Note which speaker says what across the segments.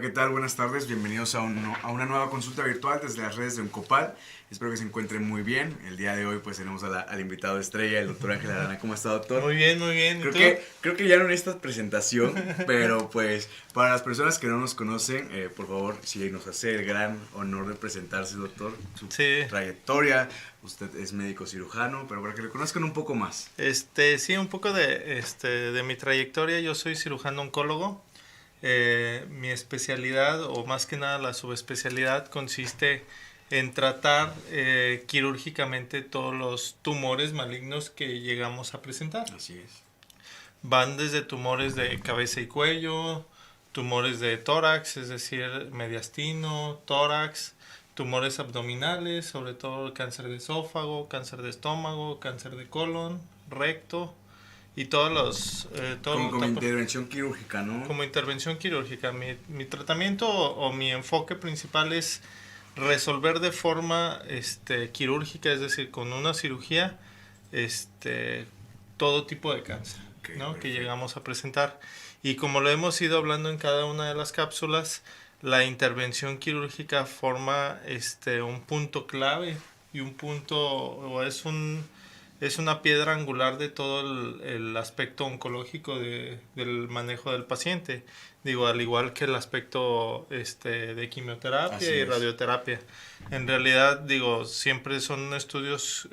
Speaker 1: ¿qué tal? Buenas tardes, bienvenidos a una nueva consulta virtual desde las redes de Oncopal. Espero que se encuentren muy bien. El día de hoy pues tenemos al invitado estrella, el doctor Ángel Arana. ¿Cómo está, doctor?
Speaker 2: Muy bien, muy bien.
Speaker 1: Creo que ya no necesitas presentación, pero pues para las personas que no nos conocen, por favor, si nos hace el gran honor de presentarse, doctor, su trayectoria. Usted es médico cirujano, pero para que le conozcan un poco más.
Speaker 2: Sí, un poco de mi trayectoria. Yo soy cirujano oncólogo. Mi especialidad, o más que nada la subespecialidad, consiste en tratar quirúrgicamente todos los tumores malignos que llegamos a presentar.
Speaker 1: Así es.
Speaker 2: Van desde tumores de cabeza y cuello, tumores de tórax, es decir, mediastino, tórax, tumores abdominales, sobre todo cáncer de esófago, cáncer de estómago, cáncer de colon, recto y todos los...
Speaker 1: como intervención quirúrgica, ¿no?
Speaker 2: Como intervención quirúrgica. Mi tratamiento o mi enfoque principal es resolver de forma quirúrgica, es decir, con una cirugía, todo tipo de cáncer,
Speaker 1: Okay,
Speaker 2: ¿no? Que llegamos a presentar. Y como lo hemos ido hablando en cada una de las cápsulas, la intervención quirúrgica forma un punto clave y un punto, o es una piedra angular de todo el aspecto oncológico del manejo del paciente. Digo, al igual que el aspecto de quimioterapia y radioterapia. En realidad, digo, siempre son estudios,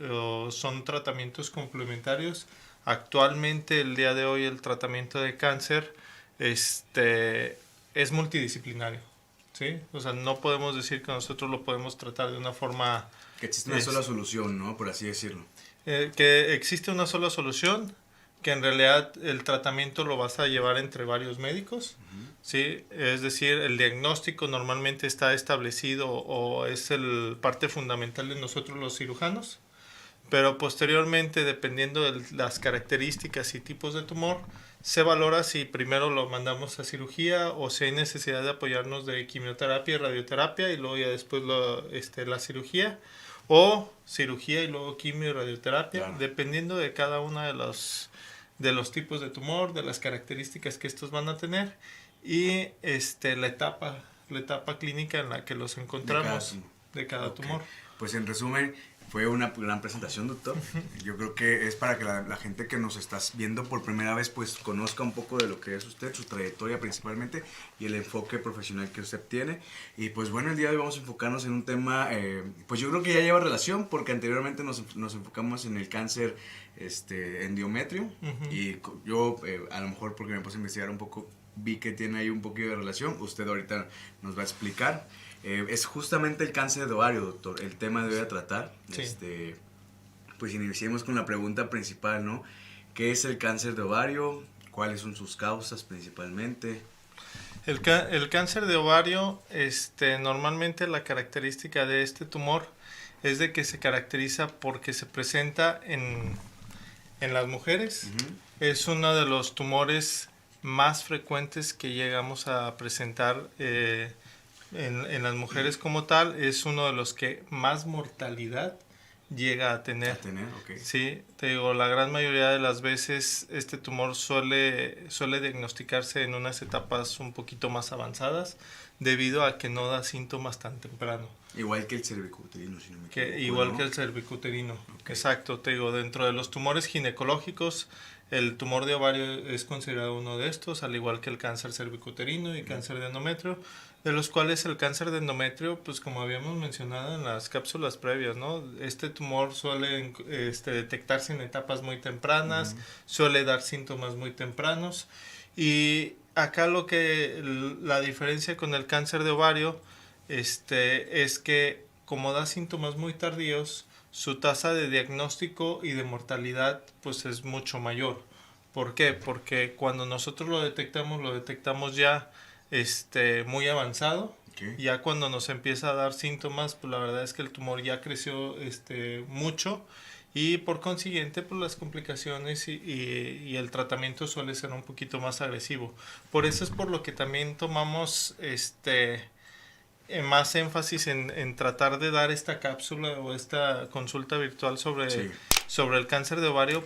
Speaker 2: son tratamientos complementarios. Actualmente, el día de hoy, el tratamiento de cáncer es multidisciplinario, ¿sí? O sea, no podemos decir que nosotros lo podemos tratar de una forma...
Speaker 1: Que existe una sola solución, ¿no? Por así decirlo.
Speaker 2: Que existe una sola solución, que en realidad el tratamiento lo vas a llevar entre varios médicos, ¿sí? Es decir, el diagnóstico normalmente está establecido o es parte fundamental de nosotros los cirujanos, pero posteriormente, dependiendo de las características y tipos de tumor, se valora si primero lo mandamos a cirugía o si hay necesidad de apoyarnos de quimioterapia y radioterapia y luego ya después la cirugía, o cirugía y luego quimio y radioterapia, claro, dependiendo de cada uno de los tipos de tumor, de las características que estos van a tener y la etapa clínica en la que los encontramos de cada tumor.
Speaker 1: Pues en resumen, fue una gran presentación, doctor. Yo creo que es para que la gente que nos está viendo por primera vez pues conozca un poco de lo que es usted, su trayectoria principalmente y el enfoque profesional que usted tiene. Y pues bueno, el día de hoy vamos a enfocarnos en un tema, pues yo creo que ya lleva relación porque anteriormente nos enfocamos en el cáncer endometrio. Y yo a lo mejor porque me puse a investigar un poco vi que tiene ahí un poquito de relación. Usted ahorita nos va a explicar. Es justamente el cáncer de ovario, doctor, el tema de hoy a tratar. Sí. Pues iniciemos con la pregunta principal, ¿no? ¿Qué es el cáncer de ovario? ¿Cuáles son sus causas principalmente?
Speaker 2: El cáncer de ovario, normalmente la característica de este tumor es de que se caracteriza porque se presenta en las mujeres. Es uno de los tumores más frecuentes que llegamos a presentar en las mujeres como tal. Es uno de los que más mortalidad llega a tener.
Speaker 1: Okay.
Speaker 2: Sí, te digo, la gran mayoría de las veces este tumor suele diagnosticarse en unas etapas un poquito más avanzadas debido a que no da síntomas tan temprano.
Speaker 1: Igual que el cervicuterino, si no me equivoco.
Speaker 2: Igual que el cervicuterino, okay. Exacto, te digo, dentro de los tumores ginecológicos, el tumor de ovario es considerado uno de estos, al igual que el cáncer cervicuterino y cáncer de endometrio, de los cuales el cáncer de endometrio, pues como habíamos mencionado en las cápsulas previas, ¿no? Este tumor suele detectarse en etapas muy tempranas, suele dar síntomas muy tempranos, y acá la diferencia con el cáncer de ovario es que como da síntomas muy tardíos, su tasa de diagnóstico y de mortalidad pues es mucho mayor. ¿Por qué? Porque cuando nosotros lo detectamos ya muy avanzado. Okay. Ya cuando nos empieza a dar síntomas, pues la verdad es que el tumor ya creció mucho y por consiguiente pues las complicaciones y el tratamiento suele ser un poquito más agresivo. Por eso es por lo que también tomamos más énfasis en tratar de dar esta cápsula o esta consulta virtual sobre el cáncer de ovario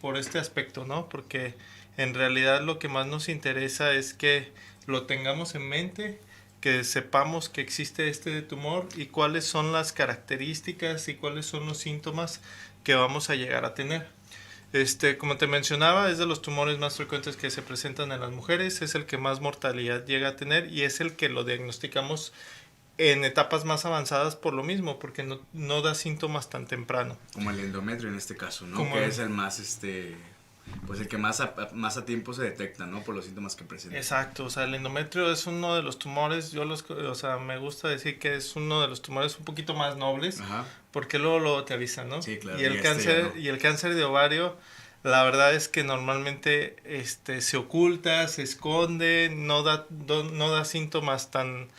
Speaker 2: por este aspecto, ¿no? Porque en realidad lo que más nos interesa es que lo tengamos en mente, que sepamos que existe este tumor y cuáles son las características y cuáles son los síntomas que vamos a llegar a tener. Como te mencionaba, es de los tumores más frecuentes que se presentan en las mujeres, es el que más mortalidad llega a tener y es el que lo diagnosticamos en etapas más avanzadas por lo mismo, porque no da síntomas tan temprano.
Speaker 1: Como el endometrio en este caso, ¿no? Que es el más, pues el que más a tiempo se detecta, ¿no? Por los síntomas que presenta.
Speaker 2: Exacto, o sea, el endometrio es uno de los tumores, me gusta decir que es uno de los tumores un poquito más nobles,
Speaker 1: Ajá.
Speaker 2: porque luego te avisan, ¿no?
Speaker 1: Sí, claro.
Speaker 2: Y el cáncer de ovario, la verdad es que normalmente se oculta, se esconde, no da síntomas tan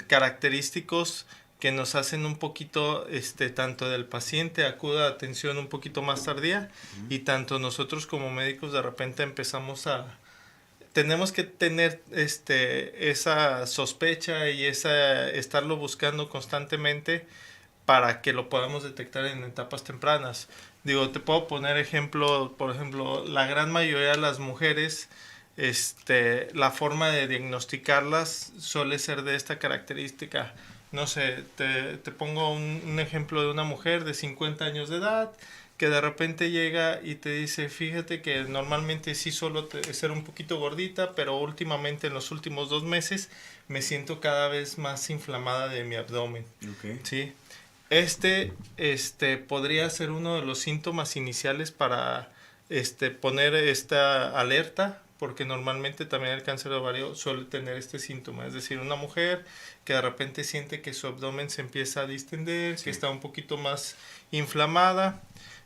Speaker 2: característicos que nos hacen un poquito, tanto del paciente acuda a atención un poquito más tardía y tanto nosotros como médicos de repente tenemos que tener esa sospecha y estarlo buscando constantemente para que lo podamos detectar en etapas tempranas. Digo, te puedo poner por ejemplo, la gran mayoría de las mujeres, la forma de diagnosticarlas suele ser de esta característica. No sé, te pongo un ejemplo de una mujer de 50 años de edad que de repente llega y te dice, fíjate que normalmente sí suelo ser un poquito gordita, pero últimamente en los últimos 2 meses me siento cada vez más inflamada de mi abdomen.
Speaker 1: Okay.
Speaker 2: ¿Sí? Podría ser uno de los síntomas iniciales para poner esta alerta, porque normalmente también el cáncer de ovario suele tener este síntoma, es decir, una mujer que de repente siente que su abdomen se empieza a distender, sí, que está un poquito más inflamada,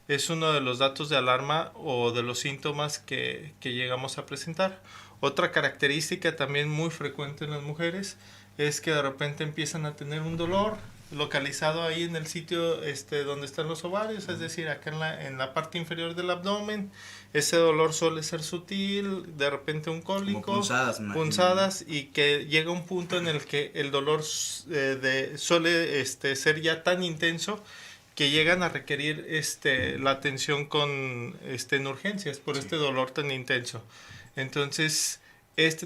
Speaker 2: es uno de los datos de alarma o de los síntomas que llegamos a presentar. Otra característica también muy frecuente en las mujeres es que de repente empiezan a tener un dolor localizado ahí en el sitio donde están los ovarios, es decir, acá en la parte inferior del abdomen. Ese dolor suele ser sutil, de repente un cólico,
Speaker 1: como
Speaker 2: punzadas, y que llega un punto en el que el dolor suele ser ya tan intenso que llegan a requerir la atención en urgencias por este dolor tan intenso. Entonces,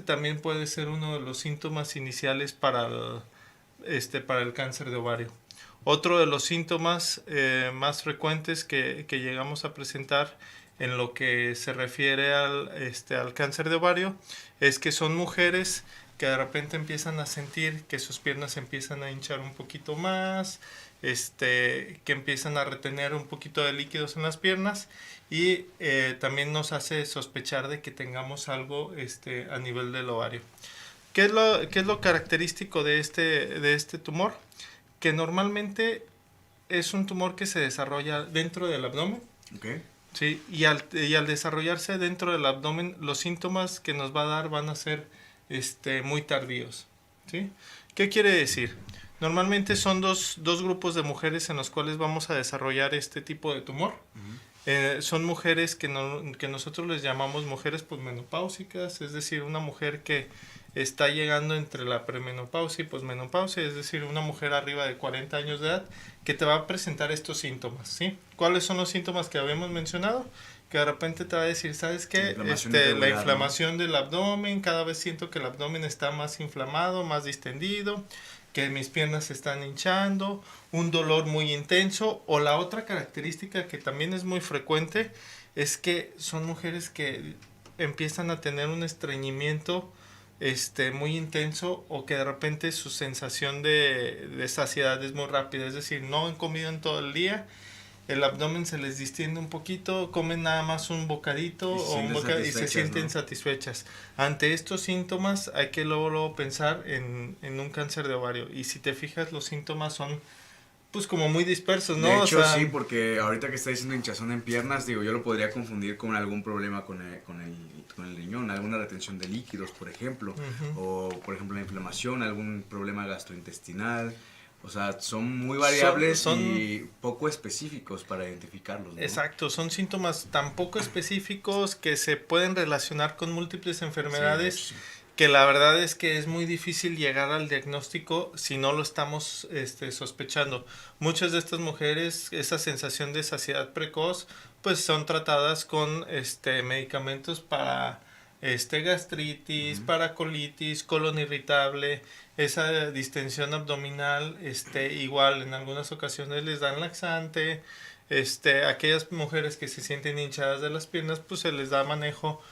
Speaker 2: también puede ser uno de los síntomas iniciales para el cáncer de ovario. Otro de los síntomas más frecuentes que llegamos a presentar en lo que se refiere al cáncer de ovario es que son mujeres que de repente empiezan a sentir que sus piernas empiezan a hinchar un poquito más, que empiezan a retener un poquito de líquidos en las piernas y también nos hace sospechar de que tengamos algo a nivel del ovario. ¿Qué es lo característico de este tumor? Que normalmente es un tumor que se desarrolla dentro del abdomen.
Speaker 1: Okay.
Speaker 2: Sí, y al desarrollarse dentro del abdomen, los síntomas que nos va a dar van a ser muy tardíos. ¿Sí? ¿Qué quiere decir? Normalmente son dos grupos de mujeres en los cuales vamos a desarrollar este tipo de tumor. Son mujeres que nosotros les llamamos mujeres posmenopáusicas, es decir, una mujer que está llegando entre la premenopausia y posmenopausia, es decir, una mujer arriba de 40 años de edad que te va a presentar estos síntomas, ¿sí? ¿Cuáles son los síntomas que habíamos mencionado? Que de repente te va a decir, ¿sabes qué? La inflamación del abdomen, cada vez siento que el abdomen está más inflamado, más distendido, que mis piernas se están hinchando, un dolor muy intenso, o la otra característica que también es muy frecuente es que son mujeres que empiezan a tener un estreñimiento muy intenso o que de repente su sensación de saciedad es muy rápida, es decir, no han comido en todo el día, el abdomen se les distiende un poquito, comen nada más un bocadito y se sienten satisfechas. Ante estos síntomas hay que luego pensar en un cáncer de ovario, y si te fijas los síntomas son pues como muy dispersos, ¿no?
Speaker 1: De hecho, sí, porque ahorita que está diciendo hinchazón en piernas, digo, yo lo podría confundir con algún problema con el riñón, alguna retención de líquidos, por ejemplo, o por ejemplo la inflamación, algún problema gastrointestinal. O sea, son muy variables y poco específicos para identificarlos, ¿no?
Speaker 2: Exacto, son síntomas tan poco específicos que se pueden relacionar con múltiples enfermedades. Sí. Que la verdad es que es muy difícil llegar al diagnóstico si no lo estamos sospechando. Muchas de estas mujeres, esa sensación de saciedad precoz, pues son tratadas con medicamentos para gastritis, paracolitis, colon irritable, esa distensión abdominal, igual en algunas ocasiones les dan laxante, aquellas mujeres que se sienten hinchadas de las piernas, pues se les da manejo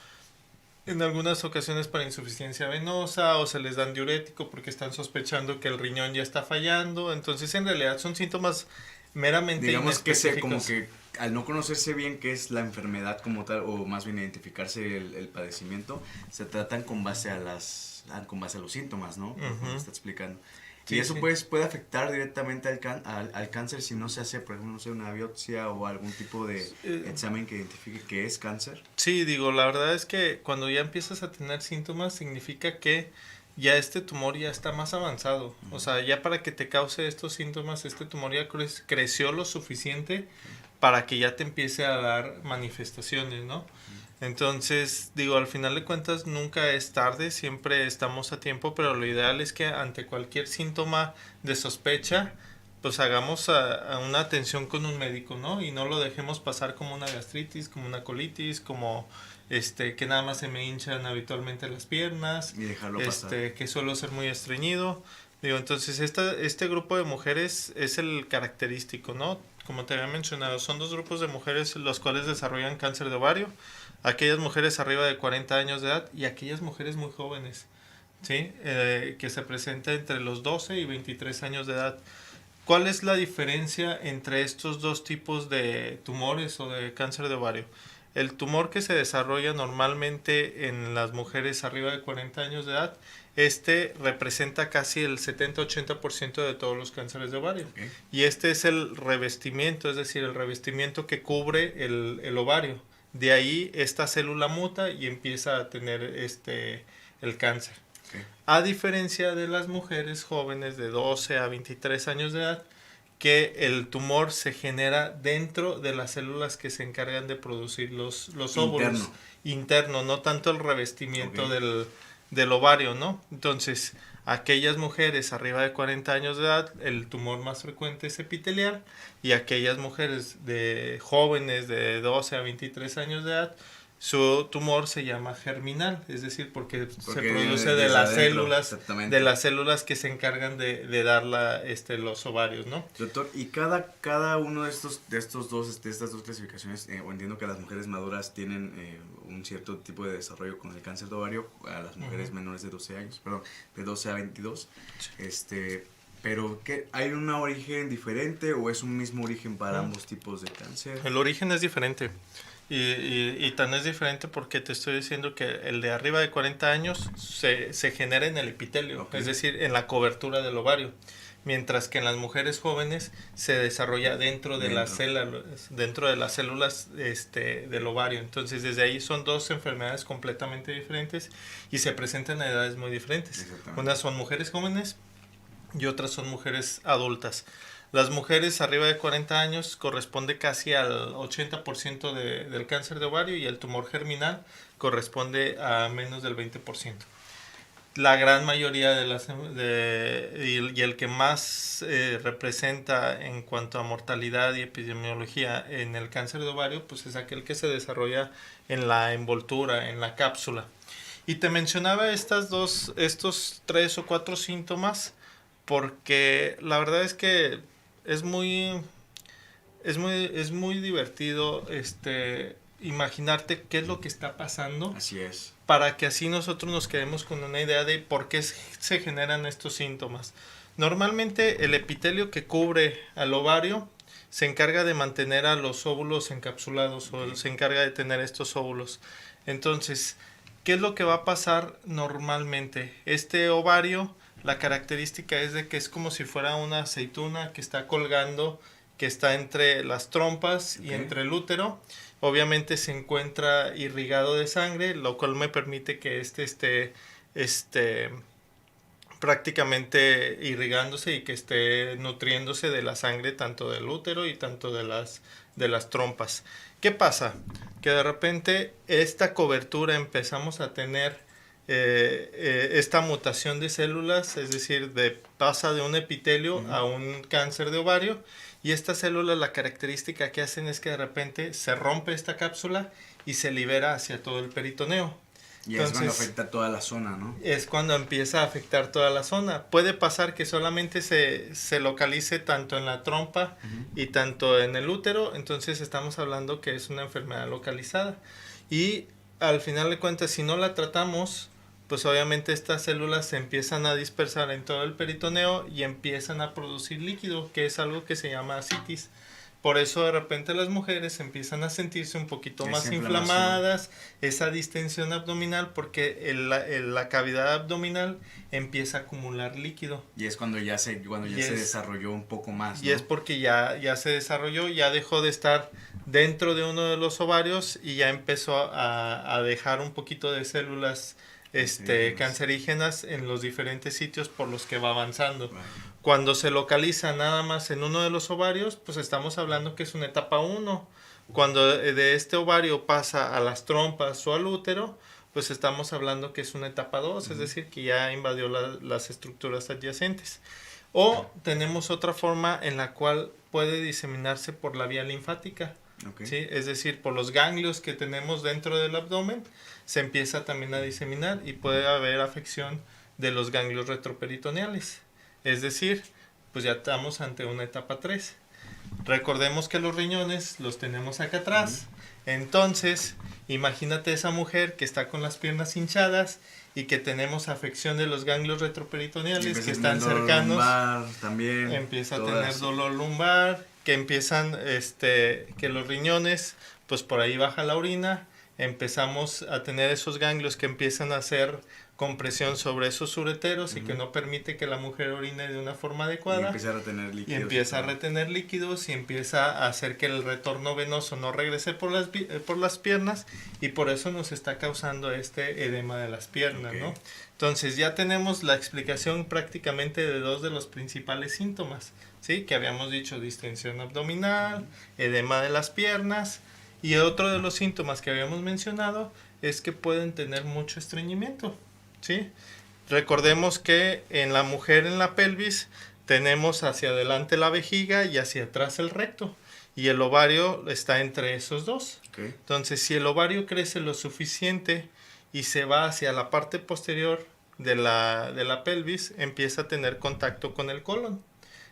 Speaker 2: en algunas ocasiones para insuficiencia venosa o se les dan diurético porque están sospechando que el riñón ya está fallando. Entonces, en realidad son síntomas meramente
Speaker 1: digamos que como
Speaker 2: inespecíficos.
Speaker 1: que al no conocerse bien qué es la enfermedad como tal, o más bien identificarse el padecimiento, se tratan con base a con base a los síntomas, ¿no? Como
Speaker 2: Ujú.
Speaker 1: está explicando.
Speaker 2: Sí,
Speaker 1: Y eso
Speaker 2: sí.
Speaker 1: puede afectar directamente al cáncer si no se hace, por ejemplo, no sé, una biopsia o algún tipo de
Speaker 2: Eh,
Speaker 1: examen que identifique que es cáncer.
Speaker 2: Sí, digo, la verdad es que cuando ya empiezas a tener síntomas significa que ya este tumor ya está más avanzado. O sea, ya para que te cause estos síntomas, este tumor ya creció lo suficiente para que ya te empiece a dar manifestaciones, ¿no? Entonces, digo, al final de cuentas nunca es tarde, siempre estamos a tiempo, pero lo ideal es que ante cualquier síntoma de sospecha, pues hagamos a una atención con un médico, ¿no? Y no lo dejemos pasar como una gastritis, como una colitis, como que nada más se me hinchan habitualmente las piernas,
Speaker 1: Y dejarlo pasar.
Speaker 2: que suelo ser muy estreñido. Digo, entonces este grupo de mujeres es el característico, ¿no? Como te había mencionado, son dos grupos de mujeres los cuales desarrollan cáncer de ovario, aquellas mujeres arriba de 40 años de edad y aquellas mujeres muy jóvenes, ¿sí? Que se presentan entre los 12 y 23 años de edad. ¿Cuál es la diferencia entre estos dos tipos de tumores o de cáncer de ovario? El tumor que se desarrolla normalmente en las mujeres arriba de 40 años de edad, representa casi el 70-80% de todos los cánceres de ovario.
Speaker 1: Okay.
Speaker 2: Y este es el revestimiento, es decir, el revestimiento que cubre el ovario. De ahí esta célula muta y empieza a tener el cáncer.
Speaker 1: Okay.
Speaker 2: A diferencia de las mujeres jóvenes de 12 a 23 años de edad, que el tumor se genera dentro de las células que se encargan de producir los óvulos. Interno, no tanto el revestimiento del ovario, ¿no? Entonces, aquellas mujeres arriba de 40 años de edad, el tumor más frecuente es epitelial, y aquellas mujeres jóvenes de 12 a 23 años de edad, su tumor se llama germinal, es decir, porque se produce de las células que se encargan de dar los ovarios, ¿no?
Speaker 1: Doctor, y cada uno de estas dos clasificaciones, entiendo que las mujeres maduras tienen un cierto tipo de desarrollo con el cáncer de ovario, a las mujeres menores de 12 años, perdón, de 12 a 22, pero ¿hay un origen diferente o es un mismo origen para ambos tipos de cáncer?
Speaker 2: El origen es diferente. Y tan es diferente porque te estoy diciendo que el de arriba de 40 años se genera en el epitelio,
Speaker 1: Okay.
Speaker 2: es decir, en la cobertura del ovario, mientras que en las mujeres jóvenes se desarrolla dentro de las células del ovario. Entonces, desde ahí son dos enfermedades completamente diferentes y se presentan a edades muy diferentes. Unas son mujeres jóvenes y otras son mujeres adultas. Las mujeres arriba de 40 años corresponde casi al 80% del cáncer de ovario y el tumor germinal corresponde a menos del 20%. La gran mayoría y el que más representa en cuanto a mortalidad y epidemiología en el cáncer de ovario, pues es aquel que se desarrolla en la envoltura, en la cápsula. Y te mencionaba estos 3 o 4 síntomas porque la verdad es que es muy divertido imaginarte qué es lo que está pasando.
Speaker 1: Así es.
Speaker 2: Para que así nosotros nos quedemos con una idea de por qué se generan estos síntomas. Normalmente el epitelio que cubre al ovario se encarga de mantener a los óvulos encapsulados o se encarga de tener estos óvulos. Entonces, ¿qué es lo que va a pasar normalmente? Este ovario, la característica es de que es como si fuera una aceituna que está colgando, que está entre las trompas y entre el útero. Obviamente se encuentra irrigado de sangre, lo cual me permite que esté prácticamente irrigándose y que esté nutriéndose de la sangre tanto del útero y tanto de las trompas. ¿Qué pasa? Que de repente esta cobertura empezamos a tener esta mutación de células, es decir, pasa de un epitelio a un cáncer de ovario, y estas células la característica que hacen es que de repente se rompe esta cápsula y se libera hacia todo el peritoneo.
Speaker 1: Y es cuando afecta toda la zona, ¿no?
Speaker 2: Es cuando empieza a afectar toda la zona. Puede pasar que solamente se localice tanto en la trompa y tanto en el útero, entonces estamos hablando que es una enfermedad localizada. Y al final de cuentas, si no la tratamos, pues obviamente estas células se empiezan a dispersar en todo el peritoneo y empiezan a producir líquido, que es algo que se llama ascitis. Por eso de repente las mujeres empiezan a sentirse un poquito más inflamadas, esa distensión abdominal, porque la cavidad abdominal empieza a acumular líquido.
Speaker 1: Y es cuando ya se desarrolló un poco más, ¿no?
Speaker 2: Y es porque ya se desarrolló, ya dejó de estar dentro de uno de los ovarios y ya empezó a dejar un poquito de células cancerígenas en los diferentes sitios por los que va avanzando. Right. Cuando se localiza nada más en uno de los ovarios, pues estamos hablando que es una etapa 1. Cuando de este ovario pasa a las trompas o al útero, pues estamos hablando que es una etapa 2, es decir, que ya invadió las estructuras adyacentes. O tenemos otra forma en la cual puede diseminarse por la vía linfática. Okay. ¿Sí? Es decir, por los ganglios que tenemos dentro del abdomen, se empieza también a diseminar y puede haber afección de los ganglios retroperitoneales. Es decir, pues ya estamos ante una etapa 3. Recordemos que los riñones los tenemos acá atrás. Entonces, imagínate esa mujer que está con las piernas hinchadas y que tenemos afección de los ganglios retroperitoneales que están cercanos.
Speaker 1: Lumbar, también,
Speaker 2: empieza a tener dolor lumbar, que empiezan, que los riñones, pues por ahí baja la orina, empezamos a tener esos ganglios que empiezan a hacer compresión sobre esos ureteros y que no permite que la mujer orine de una forma adecuada. Y
Speaker 1: empieza a retener líquidos.
Speaker 2: Y empieza a retener líquidos y empieza a hacer que el retorno venoso no regrese por las piernas y por eso nos está causando este edema de las piernas, ¿no? Entonces ya tenemos la explicación prácticamente de 2 de los principales síntomas, ¿sí? Que habíamos dicho, distensión abdominal, edema de las piernas, y otro de los síntomas que habíamos mencionado es que pueden tener mucho estreñimiento, ¿sí? Recordemos que en la mujer, en la pelvis, tenemos hacia adelante la vejiga y hacia atrás el recto, y el ovario está entre esos dos. Okay. Entonces, si el ovario crece lo suficiente y se va hacia la parte posterior de la pelvis, empieza a tener contacto con el colon.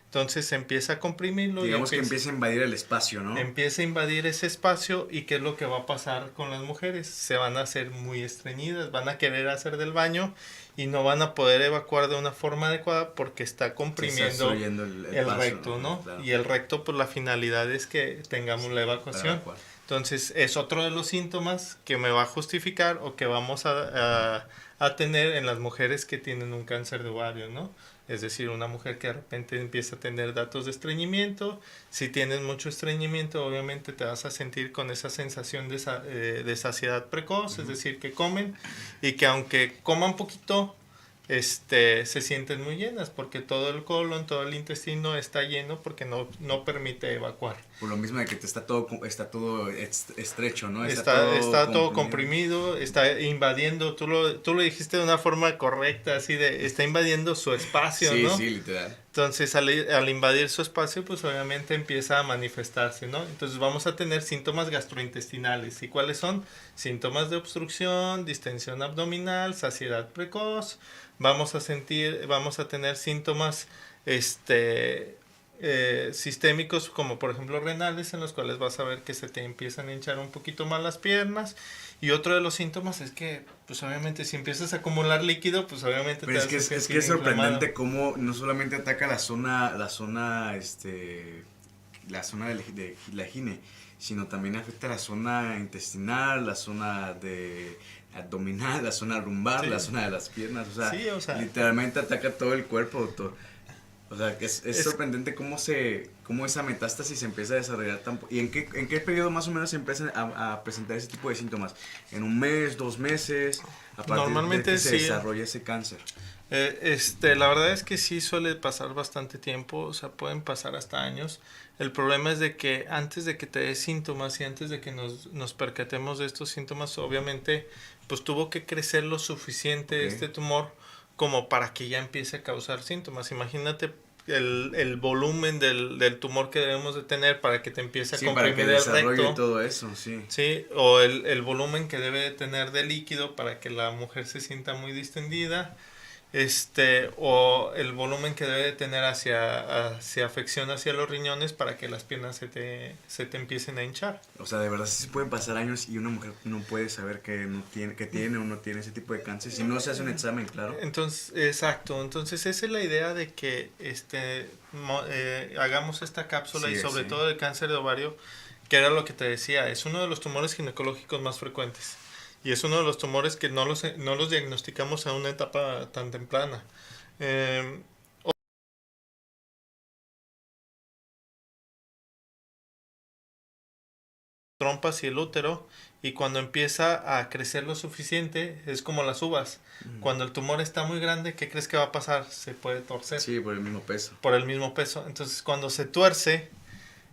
Speaker 2: Entonces se empieza a comprimirlo.
Speaker 1: Digamos que empieza a invadir el espacio, ¿no?
Speaker 2: Empieza a invadir ese espacio, y ¿qué es lo que va a pasar con las mujeres? Se van a hacer muy estreñidas, van a querer hacer del baño y no van a poder evacuar de una forma adecuada porque está comprimiendo el recto, ¿no? Claro. Y el recto, pues la finalidad es que tengamos la evacuación. Entonces es otro de los síntomas que me va a justificar o que vamos a tener en las mujeres que tienen un cáncer de ovario, ¿no? Es decir, una mujer que de repente empieza a tener datos de estreñimiento. Si tienes mucho estreñimiento, obviamente te vas a sentir con esa sensación de saciedad precoz, es decir, que comen y que aunque coman poquito, se sienten muy llenas porque todo el colon, todo el intestino está lleno porque no permite evacuar.
Speaker 1: Por lo mismo de que está todo estrecho, ¿no?
Speaker 2: Está todo comprimido, está invadiendo, tú lo dijiste de una forma correcta, así está invadiendo su espacio,
Speaker 1: sí,
Speaker 2: ¿no?
Speaker 1: Sí, literal.
Speaker 2: Entonces, al invadir su espacio, pues obviamente empieza a manifestarse, ¿no? Entonces vamos a tener síntomas gastrointestinales. ¿Y cuáles son? Síntomas de obstrucción, distensión abdominal, saciedad precoz. Vamos a tener síntomas sistémicos, como por ejemplo renales, en los cuales vas a ver que se te empiezan a hinchar un poquito más las piernas. Y otro de los síntomas es que, pues obviamente, si empiezas a acumular líquido, pues obviamente
Speaker 1: pero es que es sorprendente cómo no solamente ataca la zona de la gine, sino también afecta la zona intestinal, la zona abdominal, la zona lumbar, sí. La zona de las piernas, o sea, literalmente ataca todo el cuerpo, doctor. O sea, que es sorprendente cómo esa metástasis se empieza a desarrollar ¿Y en qué periodo más o menos se empiezan a presentar ese tipo de síntomas? ¿En un mes, 2 meses?
Speaker 2: Normalmente
Speaker 1: de que se desarrolla ese cáncer.
Speaker 2: La verdad es que sí suele pasar bastante tiempo, o sea, pueden pasar hasta años. El problema es de que antes de que te dé síntomas y antes de que nos percatemos de estos síntomas, obviamente, pues tuvo que crecer lo suficiente este tumor como para que ya empiece a causar síntomas. Imagínate el volumen del tumor que debemos de tener para que te empiece a
Speaker 1: Sí, para que
Speaker 2: comprimir el
Speaker 1: desarrolle
Speaker 2: recto.
Speaker 1: todo eso, sí.
Speaker 2: Sí, o el volumen que debe de tener de líquido para que la mujer se sienta muy distendida, o el volumen que debe de tener hacia afección hacia los riñones para que las piernas se te empiecen a hinchar.
Speaker 1: O sea, de verdad sí pueden pasar años y una mujer no puede saber que tiene o no tiene ese tipo de cáncer si no se hace un examen, claro.
Speaker 2: Entonces, exacto, entonces esa es la idea de que hagamos esta cápsula
Speaker 1: Sí,
Speaker 2: y sobre
Speaker 1: sí.
Speaker 2: todo el cáncer de ovario, que era lo que te decía, es uno de los tumores ginecológicos más frecuentes. Y es uno de los tumores que no los diagnosticamos a una etapa tan temprana. Eh, Trompas y el útero, y cuando empieza a crecer lo suficiente, es como las uvas. Cuando el tumor está muy grande, ¿qué crees que va a pasar? Se puede torcer.
Speaker 1: Sí, por el mismo peso.
Speaker 2: Por el mismo peso. Entonces, cuando se tuerce,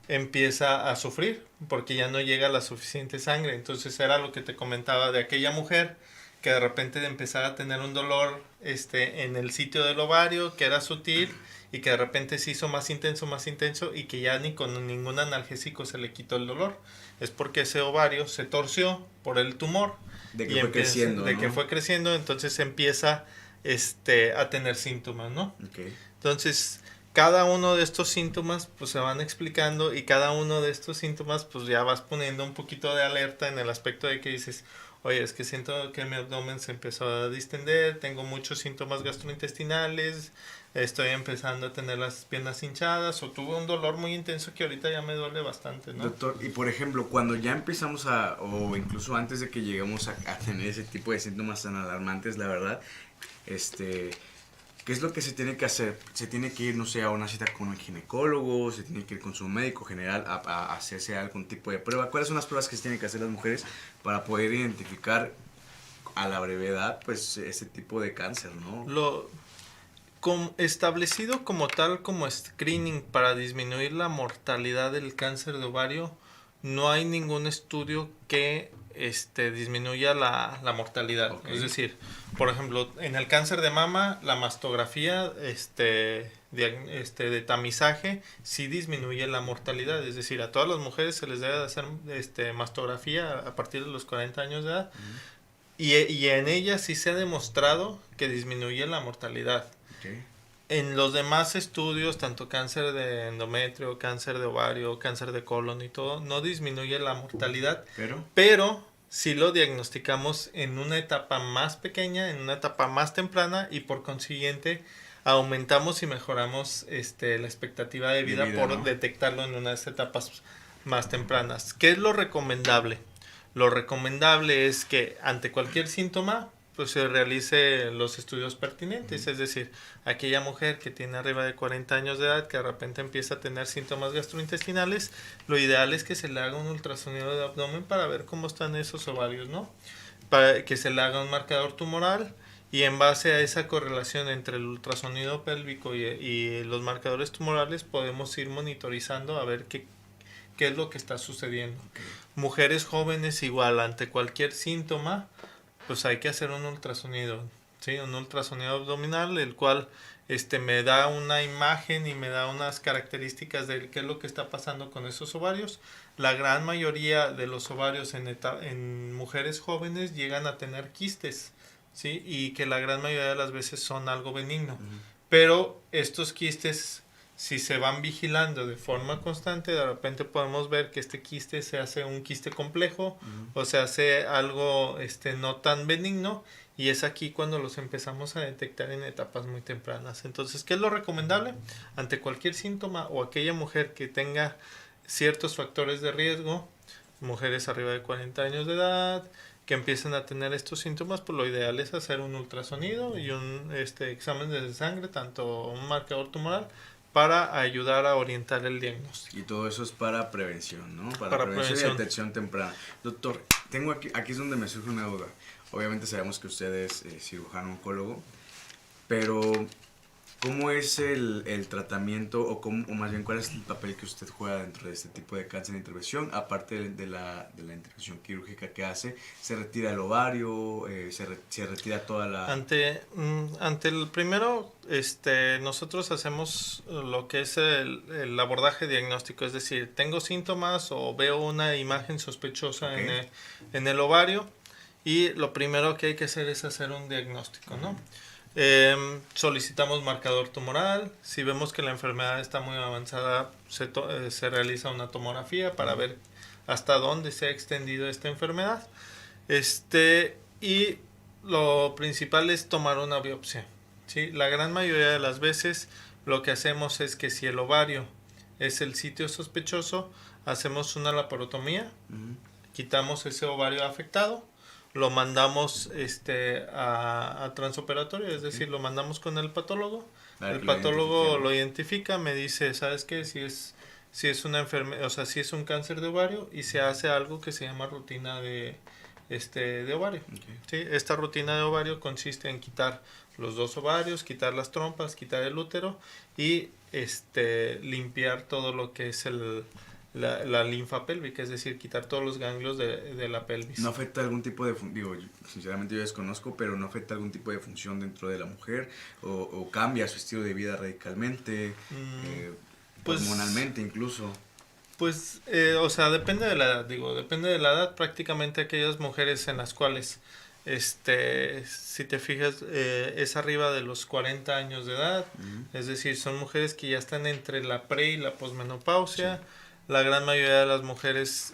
Speaker 2: empieza a sufrir porque ya no llega la suficiente sangre. Entonces era lo que te comentaba de aquella mujer que de repente de empezar a tener un dolor en el sitio del ovario que era sutil y que de repente se hizo más intenso y que ya ni con ningún analgésico se le quitó el dolor. Es porque ese ovario se torció por el tumor.
Speaker 1: De que fue creciendo,
Speaker 2: De
Speaker 1: ¿no?
Speaker 2: que fue creciendo, entonces empieza a tener síntomas, ¿no?
Speaker 1: Okay.
Speaker 2: Entonces, cada uno de estos síntomas pues se van explicando y cada uno de estos síntomas pues ya vas poniendo un poquito de alerta en el aspecto de que dices, oye, es que siento que mi abdomen se empezó a distender, tengo muchos síntomas gastrointestinales, estoy empezando a tener las piernas hinchadas o tuve un dolor muy intenso que ahorita ya me duele bastante, ¿no?
Speaker 1: Doctor, y por ejemplo, cuando ya empezamos o incluso antes de que lleguemos a tener ese tipo de síntomas tan alarmantes, la verdad, ¿qué es lo que se tiene que hacer? ¿Se tiene que ir, no sé, a una cita con un ginecólogo? ¿Se tiene que ir con su médico general a hacerse algún tipo de prueba? ¿Cuáles son las pruebas que se tienen que hacer las mujeres para poder identificar a la brevedad, pues, ese tipo de cáncer, ¿no?
Speaker 2: Establecido como tal como screening para disminuir la mortalidad del cáncer de ovario, no hay ningún estudio que disminuya la mortalidad.
Speaker 1: Okay.
Speaker 2: Es decir, por ejemplo, en el cáncer de mama, la mastografía de tamizaje sí disminuye la mortalidad. Es decir, a todas las mujeres se les debe de hacer mastografía a partir de los 40 años de edad. Y en ella sí se ha demostrado que disminuye la mortalidad.
Speaker 1: Okay.
Speaker 2: En los demás estudios, tanto cáncer de endometrio, cáncer de ovario, cáncer de colon y todo, no disminuye la mortalidad, pero sí lo diagnosticamos en una etapa más pequeña, en una etapa más temprana y por consiguiente aumentamos y mejoramos la expectativa de vida por ¿no? detectarlo en unas etapas más tempranas. ¿Qué es lo recomendable? Lo recomendable es que ante cualquier síntoma pues se realice los estudios pertinentes, es decir, aquella mujer que tiene arriba de 40 años de edad que de repente empieza a tener síntomas gastrointestinales, lo ideal es que se le haga un ultrasonido de abdomen para ver cómo están esos ovarios, ¿no? Para que se le haga un marcador tumoral y en base a esa correlación entre el ultrasonido pélvico y los marcadores tumorales podemos ir monitorizando a ver qué es lo que está sucediendo. Okay. Mujeres jóvenes igual, ante cualquier síntoma, pues hay que hacer un ultrasonido, ¿sí? Un ultrasonido abdominal, el cual me da una imagen y me da unas características de qué es lo que está pasando con esos ovarios. La gran mayoría de los ovarios en mujeres jóvenes llegan a tener quistes, ¿sí? Y que la gran mayoría de las veces son algo benigno. Pero estos quistes, si se van vigilando de forma constante, de repente podemos ver que este quiste se hace un quiste complejo o se hace algo no tan benigno y es aquí cuando los empezamos a detectar en etapas muy tempranas. Entonces, ¿qué es lo recomendable? Ante cualquier síntoma o aquella mujer que tenga ciertos factores de riesgo, mujeres arriba de 40 años de edad, que empiecen a tener estos síntomas, pues lo ideal es hacer un ultrasonido y un examen de sangre, tanto un marcador tumoral, para ayudar a orientar el diagnóstico.
Speaker 1: Y todo eso es para prevención, ¿no? Para prevención y detección temprana. Doctor, tengo aquí es donde me surge una duda. Obviamente sabemos que usted es cirujano oncólogo, pero ¿Cómo es el tratamiento o más bien cuál es el papel que usted juega dentro de este tipo de cáncer de intervención? Aparte de la intervención quirúrgica que hace, ¿se retira el ovario? ¿Se retira toda la...?
Speaker 2: Ante el primero, nosotros hacemos lo que es el abordaje diagnóstico, es decir, tengo síntomas o veo una imagen sospechosa
Speaker 1: Okay.
Speaker 2: en el ovario y lo primero que hay que hacer es hacer un diagnóstico, ¿no? Solicitamos marcador tumoral. Si vemos que la enfermedad está muy avanzada, se realiza una tomografía para ver hasta dónde se ha extendido esta enfermedad. Y lo principal es tomar una biopsia, ¿sí? La gran mayoría de las veces lo que hacemos es que si el ovario es el sitio sospechoso, hacemos una laparotomía, quitamos ese ovario afectado, lo mandamos a transoperatorio, es decir, lo mandamos con el patólogo. El patólogo lo identifica, me dice, ¿sabes qué? Si es una enfermedad, o sea, si es un cáncer de ovario, y se hace algo que se llama rutina de ovario.
Speaker 1: Okay.
Speaker 2: ¿Sí? Esta rutina de ovario consiste en quitar los dos ovarios, quitar las trompas, quitar el útero y limpiar todo lo que es la linfa pélvica, es decir, quitar todos los ganglios de la pelvis.
Speaker 1: ¿No afecta algún tipo de sinceramente yo desconozco, pero no afecta algún tipo de función dentro de la mujer o cambia su estilo de vida radicalmente,
Speaker 2: pues,
Speaker 1: hormonalmente incluso?
Speaker 2: Pues, o sea, depende de la edad, depende de la edad. Prácticamente aquellas mujeres en las cuales, si te fijas, es arriba de los 40 años de edad, es decir, son mujeres que ya están entre la pre y la posmenopausia. Sí. La gran mayoría de las mujeres,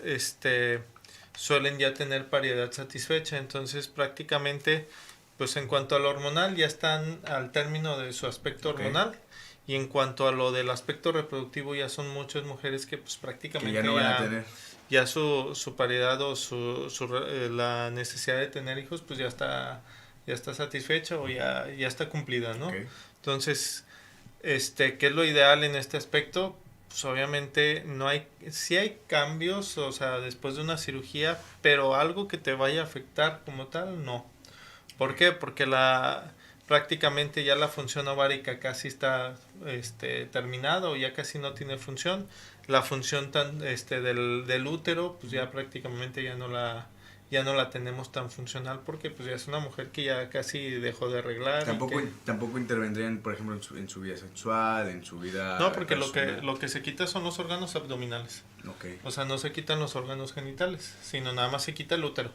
Speaker 2: suelen ya tener paridad satisfecha, entonces prácticamente, pues en cuanto a lo hormonal, ya están al término de su aspecto hormonal. Y en cuanto a lo del aspecto reproductivo, ya son muchas mujeres que pues prácticamente
Speaker 1: que ya no van a tener.
Speaker 2: Ya su paridad o la necesidad de tener hijos pues ya está satisfecha o ya está cumplida, ¿no?
Speaker 1: Okay.
Speaker 2: Entonces, ¿qué es lo ideal en este aspecto? Pues obviamente sí hay cambios, o sea, después de una cirugía, pero algo que te vaya a afectar como tal, no. ¿Por qué? Porque prácticamente ya la función ovárica casi está terminada o ya casi no tiene función. La función del útero pues ya prácticamente ya no la tenemos tan funcional porque pues ya es una mujer que ya casi dejó de arreglar.
Speaker 1: Tampoco intervendrían, por ejemplo, en su vida sexual, en su vida...
Speaker 2: No, porque lo que se quita son los órganos abdominales.
Speaker 1: Okay.
Speaker 2: O sea, no se quitan los órganos genitales, sino nada más se quita el útero.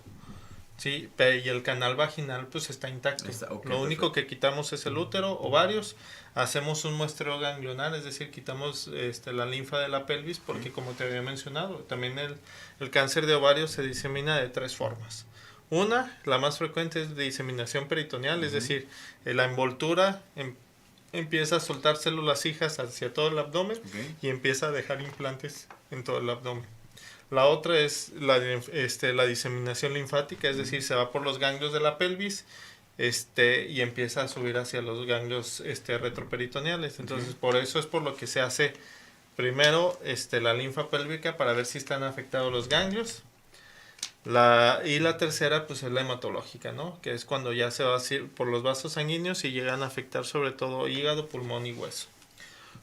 Speaker 2: Sí, y el canal vaginal pues está intacto. Lo único que quitamos es el útero, ovarios, hacemos un muestreo ganglionar, es decir, quitamos la linfa de la pelvis porque como te había mencionado, también el cáncer de ovario se disemina de 3 formas. Una, la más frecuente es de diseminación peritoneal, es decir, la envoltura empieza a soltar células hijas hacia todo el abdomen y empieza a dejar implantes en todo el abdomen. La otra es la diseminación linfática, es decir, se va por los ganglios de la pelvis y empieza a subir hacia los ganglios retroperitoneales. Entonces, por eso es por lo que se hace primero la linfa pélvica para ver si están afectados los ganglios. Y la tercera, pues es la hematológica, ¿no? Que es cuando ya se va a ir por los vasos sanguíneos y llegan a afectar sobre todo hígado, pulmón y hueso.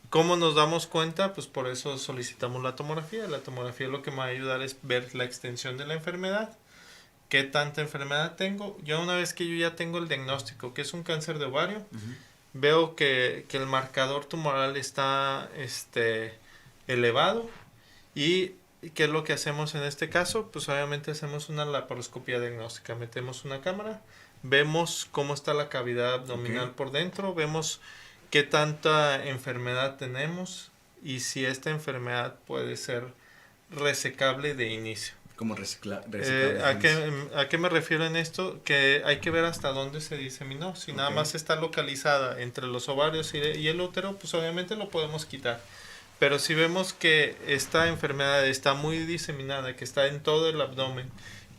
Speaker 2: ¿Cómo nos damos cuenta? Pues por eso solicitamos la tomografía. La tomografía lo que me va a ayudar es ver la extensión de la enfermedad, qué tanta enfermedad tengo. Yo una vez que yo ya tengo el diagnóstico, que es un cáncer de ovario, veo que el marcador tumoral está elevado. ¿Y qué es lo que hacemos en este caso? Pues obviamente hacemos una laparoscopia diagnóstica. Metemos una cámara, vemos cómo está la cavidad abdominal por dentro, vemos qué tanta enfermedad tenemos y si esta enfermedad puede ser resecable de inicio.
Speaker 1: ¿Cómo resecable?
Speaker 2: ¿A qué me refiero en esto? Que hay que ver hasta dónde se diseminó. Si nada más está localizada entre los ovarios y el útero, pues obviamente lo podemos quitar. Pero si vemos que esta enfermedad está muy diseminada, que está en todo el abdomen,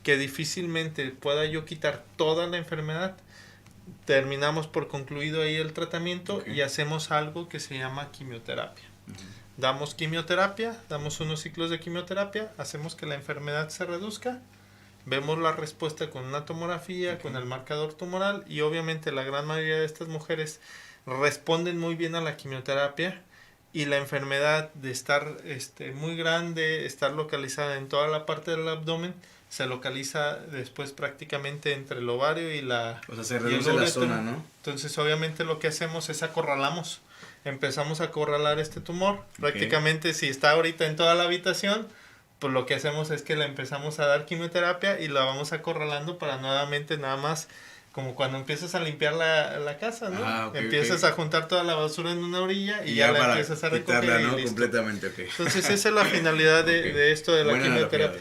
Speaker 2: que difícilmente pueda yo quitar toda la enfermedad, terminamos por concluido ahí el tratamiento y hacemos algo que se llama quimioterapia. Damos quimioterapia, damos unos ciclos de quimioterapia, hacemos que la enfermedad se reduzca, vemos la respuesta con una tomografía, con el marcador tumoral y obviamente la gran mayoría de estas mujeres responden muy bien a la quimioterapia y la enfermedad de estar muy grande, estar localizada en toda la parte del abdomen, se localiza después prácticamente entre el ovario y la...
Speaker 1: O sea, se reduce la zona, ¿no?
Speaker 2: Entonces, obviamente lo que hacemos es acorralamos. Empezamos a acorralar este tumor. Prácticamente si está ahorita en toda la habitación, pues lo que hacemos es que le empezamos a dar quimioterapia y la vamos acorralando para nuevamente nada más, como cuando empiezas a limpiar la casa, ¿no? Empiezas a juntar toda la basura en una orilla y ya la empiezas a recoger
Speaker 1: quitarla, ¿no?
Speaker 2: Y listo.
Speaker 1: Completamente,
Speaker 2: Entonces esa es la finalidad de esto de la
Speaker 1: buena
Speaker 2: quimioterapia.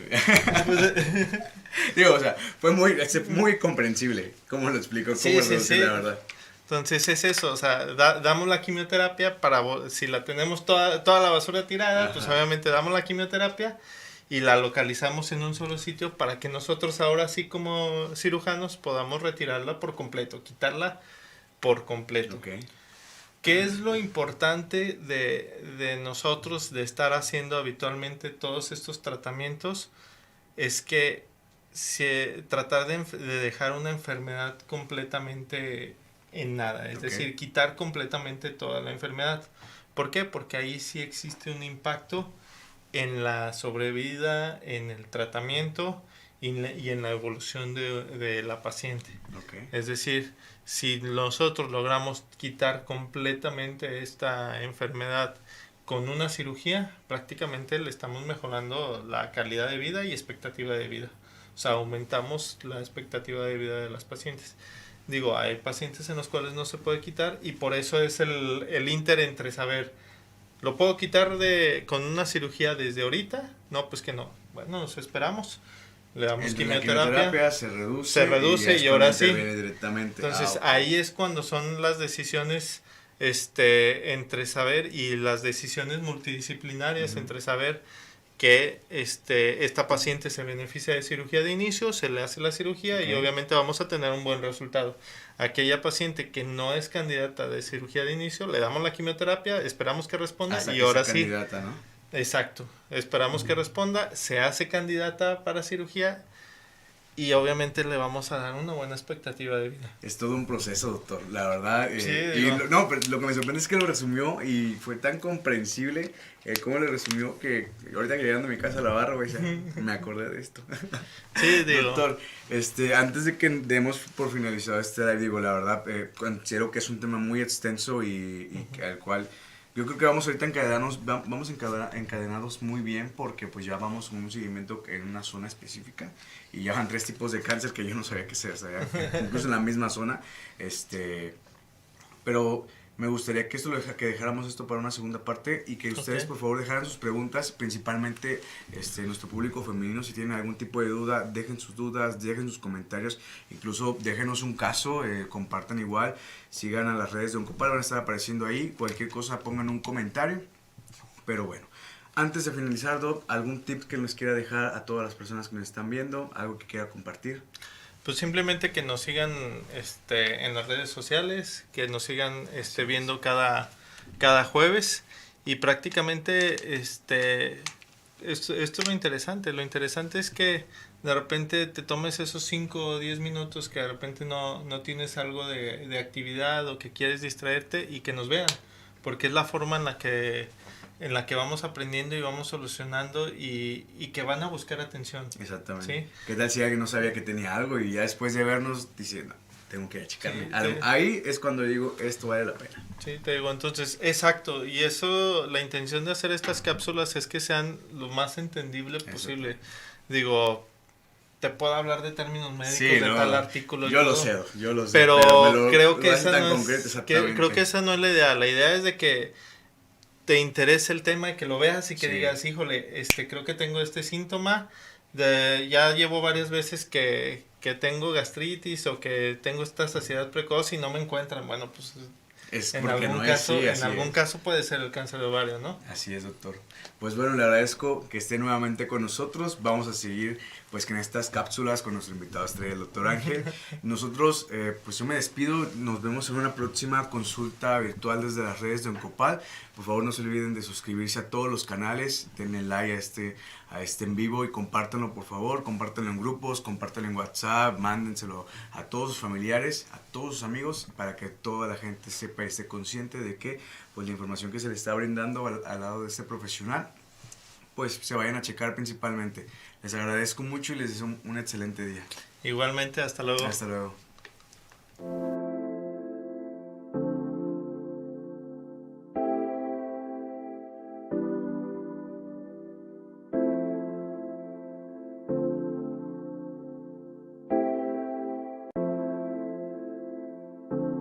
Speaker 1: Digo, o sea, fue muy comprensible. ¿Cómo lo explico? ¿Cómo lo
Speaker 2: sí.
Speaker 1: la verdad?
Speaker 2: Entonces es eso, o sea, damos la quimioterapia para, si la tenemos toda la basura tirada,
Speaker 1: Ajá.
Speaker 2: pues obviamente damos la quimioterapia y la localizamos en un solo sitio para que nosotros ahora sí como cirujanos podamos retirarla por completo, quitarla por completo.
Speaker 1: Okay.
Speaker 2: ¿Qué es lo importante de nosotros de estar haciendo habitualmente todos estos tratamientos? Es que tratar de dejar una enfermedad completamente en nada, es decir, quitar completamente toda la enfermedad. ¿Por qué? Porque ahí sí existe un impacto en la sobrevida, en el tratamiento y en la evolución de la paciente. Es decir, si nosotros logramos quitar completamente esta enfermedad con una cirugía, prácticamente le estamos mejorando la calidad de vida y expectativa de vida. O sea, aumentamos la expectativa de vida de las pacientes. Digo, hay pacientes en los cuales no se puede quitar y por eso es el ínter entre saber, ¿lo puedo quitar con una cirugía desde ahorita? No, pues que no. Bueno, nos esperamos. Le damos quimioterapia,
Speaker 1: se reduce
Speaker 2: y ahora sí.
Speaker 1: Directamente.
Speaker 2: Entonces ahí es cuando son las decisiones entre saber y las decisiones multidisciplinarias entre saber que esta paciente se beneficia de cirugía de inicio, se le hace la cirugía y obviamente vamos a tener un buen resultado. Aquella paciente que no es candidata de cirugía de inicio, le damos la quimioterapia, esperamos que responda
Speaker 1: hasta
Speaker 2: y
Speaker 1: que
Speaker 2: ahora
Speaker 1: sea
Speaker 2: sí.
Speaker 1: Candidata, ¿no?
Speaker 2: Exacto, esperamos que responda, se hace candidata para cirugía y obviamente le vamos a dar una buena expectativa de vida.
Speaker 1: Es todo un proceso, doctor, la verdad.
Speaker 2: Sí,
Speaker 1: pero lo que me sorprende es que lo resumió y fue tan comprensible cómo le resumió que ahorita que llegando a mi casa a la barra, güey, me acordé de esto.
Speaker 2: Sí, digo.
Speaker 1: Doctor, antes de que demos por finalizado este live, digo, la verdad, considero que es un tema muy extenso y al cual yo creo que vamos ahorita encadenados muy bien porque pues ya vamos con un seguimiento en una zona específica y ya van 3 tipos de cáncer que yo no sabía que se incluso en la misma zona, pero me gustaría que que dejáramos esto para una segunda parte y que ustedes por favor dejaran sus preguntas, principalmente nuestro público femenino, si tienen algún tipo de duda, dejen sus dudas, dejen sus comentarios, incluso déjenos un caso, compartan igual, sigan a las redes de Oncopar, van a estar apareciendo ahí, cualquier cosa pongan un comentario, pero bueno. Antes de finalizar, Doc, ¿algún tip que nos quiera dejar a todas las personas que nos están viendo? ¿Algo que quiera compartir?
Speaker 2: Pues simplemente que nos sigan en las redes sociales, que nos sigan viendo cada jueves y prácticamente esto es lo interesante. Lo interesante es que de repente te tomes esos 5 o 10 minutos que de repente no tienes algo de actividad o que quieres distraerte y que nos vean, porque es la forma en la que vamos aprendiendo y vamos solucionando y que van a buscar atención.
Speaker 1: Exactamente.
Speaker 2: ¿Sí?
Speaker 1: ¿Qué tal si alguien no sabía que tenía algo y ya después de vernos dice, no, tengo que checarme? Ahí es cuando digo, esto vale la pena.
Speaker 2: Sí, te digo, entonces, exacto. Y eso, la intención de hacer estas cápsulas es que sean lo más entendible posible. Digo, te puedo hablar de términos médicos de tal artículo.
Speaker 1: Yo lo sé.
Speaker 2: Pero creo que esa no es la idea. La idea es de que te interese el tema y que lo veas y que digas, híjole, creo que tengo este síntoma, ya llevo varias veces que tengo gastritis o que tengo esta saciedad precoz y no me encuentran. Bueno, pues en algún caso puede ser el cáncer de ovario, ¿no?
Speaker 1: Así es, doctor. Pues bueno, le agradezco que esté nuevamente con nosotros. Vamos a seguir pues que en estas cápsulas con nuestro invitado estrella, el doctor Ángel. Nosotros, pues yo me despido, nos vemos en una próxima consulta virtual desde las redes de Oncopal. Por favor, no se olviden de suscribirse a todos los canales, denle like a este en vivo y compártanlo, por favor, compártanlo en grupos, compártanlo en WhatsApp, mándenselo a todos sus familiares, a todos sus amigos, para que toda la gente sepa y esté consciente de que pues la información que se le está brindando al lado de este profesional, pues se vayan a checar principalmente. Les agradezco mucho y les deseo un excelente día.
Speaker 2: Igualmente, hasta luego.
Speaker 1: Hasta luego.